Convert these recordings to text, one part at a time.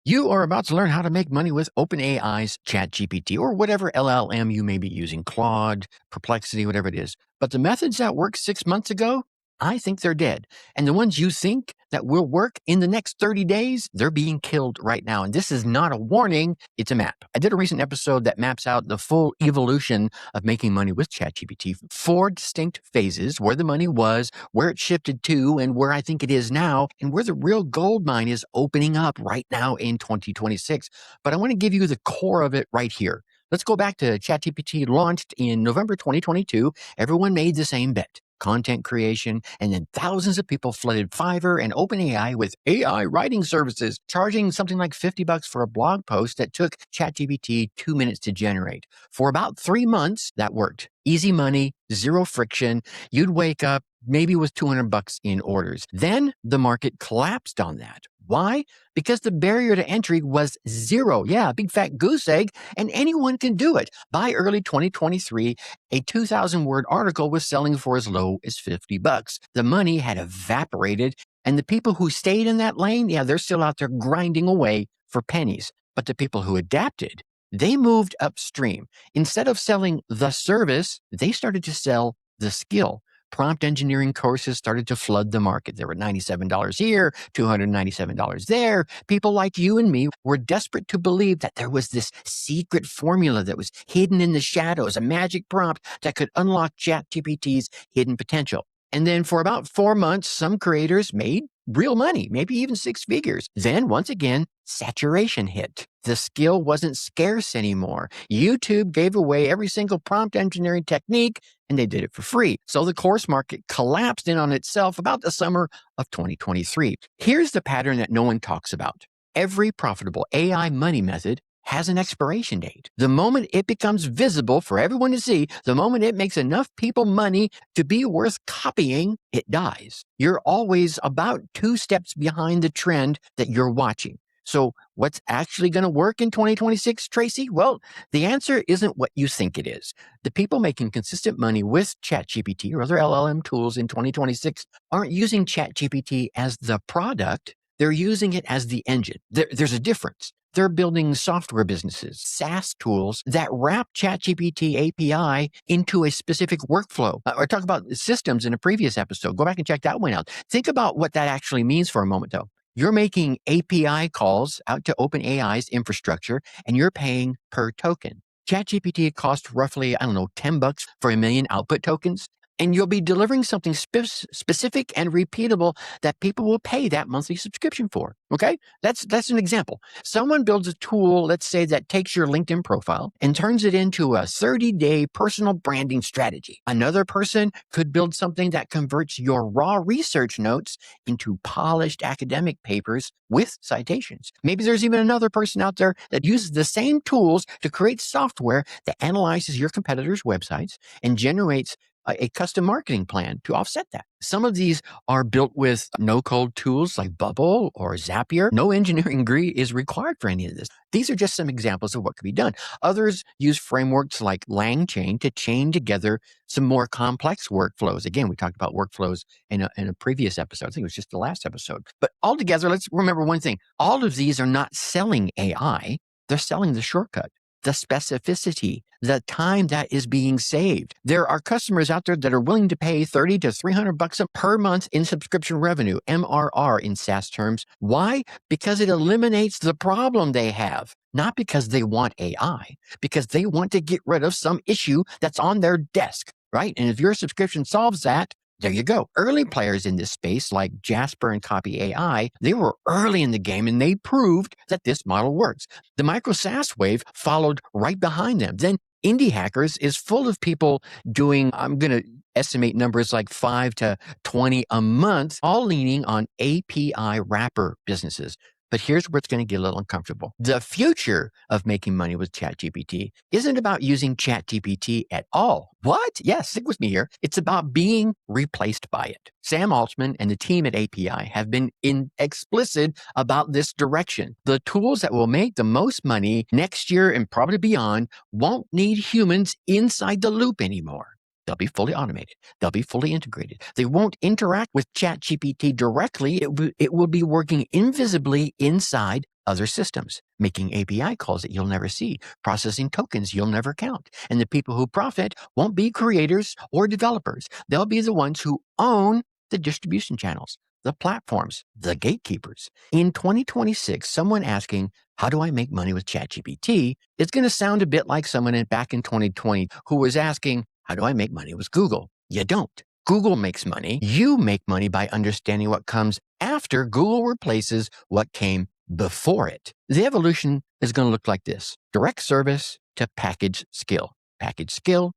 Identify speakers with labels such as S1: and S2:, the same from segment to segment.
S1: You are about to learn how to make money with OpenAI's ChatGPT or whatever LLM you may be using, Claude, Perplexity, whatever it is. But the methods that worked 6 months ago, I think they're dead. And the ones you think that will work in the next 30 days, they're being killed right now. And this is not a warning, it's a map. I did a recent episode that maps out the full evolution of making money with ChatGPT, 4 distinct phases, where the money was, where it shifted to, and where I think it is now, and where the real gold mine is opening up right now in 2026. But I want to give you the core of it right here. Let's go back to ChatGPT launched in November 2022. Everyone made the same bet. Content creation, and then thousands of people flooded Fiverr and OpenAI with AI writing services, charging something like $50 for a blog post that took ChatGPT 2 minutes to generate. For about 3 months, that worked. Easy money, zero friction. You'd wake up maybe with $200 in orders. Then the market collapsed on that. Why? Because the barrier to entry was zero. Yeah, big fat goose egg, and anyone can do it. By early 2023, a 2,000-word article was selling for as low as $50. The money had evaporated, and the people who stayed in that lane, yeah, they're still out there grinding away for pennies. But the people who adapted, they moved upstream. Instead of selling the service, they started to sell the skill. Prompt engineering courses started to flood the market. There were $97 here, $297 there. People like you and me were desperate to believe that there was this secret formula that was hidden in the shadows, a magic prompt that could unlock ChatGPT's hidden potential. And then for about 4 months, some creators made real money, maybe even 6 figures. Then once again, saturation hit. The skill wasn't scarce anymore. YouTube gave away every single prompt engineering technique, and they did it for free. So the course market collapsed in on itself about the summer of 2023. Here's the pattern that no one talks about. Every profitable AI money method has an expiration date. The moment it becomes visible for everyone to see, the moment it makes enough people money to be worth copying, it dies. You're always about 2 steps behind the trend that you're watching. So what's actually going to work in 2026, Tracy? Well, the answer isn't what you think it is. The people making consistent money with ChatGPT or other LLM tools in 2026 aren't using ChatGPT as the product. They're using it as the engine. There's a difference. They're building software businesses, SaaS tools that wrap ChatGPT API into a specific workflow. I talked about systems in a previous episode. Go back and check that one out. Think about what that actually means for a moment, though. You're making API calls out to OpenAI's infrastructure, and you're paying per token. ChatGPT costs roughly, $10 for 1 million output tokens. And you'll be delivering something specific and repeatable that people will pay that monthly subscription for. Okay? That's an example. Someone builds a tool, let's say, that takes your LinkedIn profile and turns it into a 30-day personal branding strategy. Another person could build something that converts your raw research notes into polished academic papers with citations. Maybe there's even another person out there that uses the same tools to create software that analyzes your competitors' websites and generates a custom marketing plan to offset that. Some of these are built with no-code tools like Bubble or Zapier. No engineering degree is required for any of this. These are just some examples of what can be done. Others use frameworks like LangChain to chain together some more complex workflows. Again, we talked about workflows in a previous episode. I think it was just the last episode. But altogether, let's remember one thing. All of these are not selling AI. They're selling the shortcut, the specificity, the time that is being saved. There are customers out there that are willing to pay $30 to $300 per month in subscription revenue, MRR in SaaS terms. Why? Because it eliminates the problem they have, not because they want AI, because they want to get rid of some issue that's on their desk, right? And if your subscription solves that, there you go. Early players in this space like Jasper and Copy AI, they were early in the game and they proved that this model works. The micro SaaS wave followed right behind them. Then Indie Hackers is full of people doing, I'm going to estimate numbers like 5 to 20 a month, all leaning on API wrapper businesses. But here's where it's going to get a little uncomfortable. The future of making money with ChatGPT isn't about using ChatGPT at all. What? Yes, stick with me here. It's about being replaced by it. Sam Altman and the team at API have been explicit about this direction. The tools that will make the most money next year and probably beyond won't need humans inside the loop anymore. They'll be fully automated. They'll be fully integrated. They won't interact with ChatGPT directly. It will be working invisibly inside other systems, making API calls that you'll never see, processing tokens you'll never count. And the people who profit won't be creators or developers. They'll be the ones who own the distribution channels, the platforms, the gatekeepers. In 2026, someone asking, how do I make money with ChatGPT? It's going to sound a bit like someone back in 2020 who was asking, how do I make money with Google? You don't. Google makes money. You make money by understanding what comes after Google replaces what came before it. The evolution is going to look like this: direct service to package skill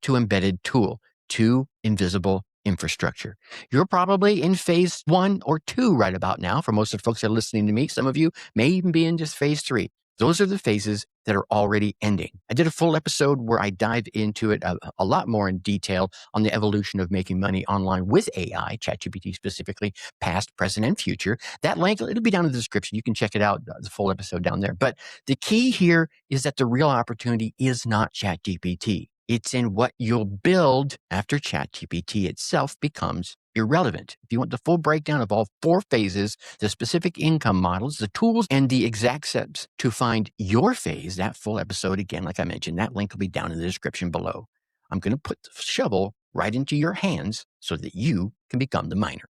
S1: to embedded tool to invisible infrastructure. You're probably in phase 1 or 2 right about now. For most of the folks that are listening to me, some of you may even be in just phase 3. Those are the phases that are already ending. I did a full episode where I dive into it a lot more in detail on the evolution of making money online with AI, ChatGPT specifically, past, present, and future. That link, it'll be down in the description. You can check it out, the full episode down there. But the key here is that the real opportunity is not ChatGPT. It's in what you'll build after ChatGPT itself becomes irrelevant. If you want the full breakdown of all 4 phases, the specific income models, the tools, and the exact steps to find your phase, that full episode, again, like I mentioned, that link will be down in the description below. I'm going to put the shovel right into your hands so that you can become the miner.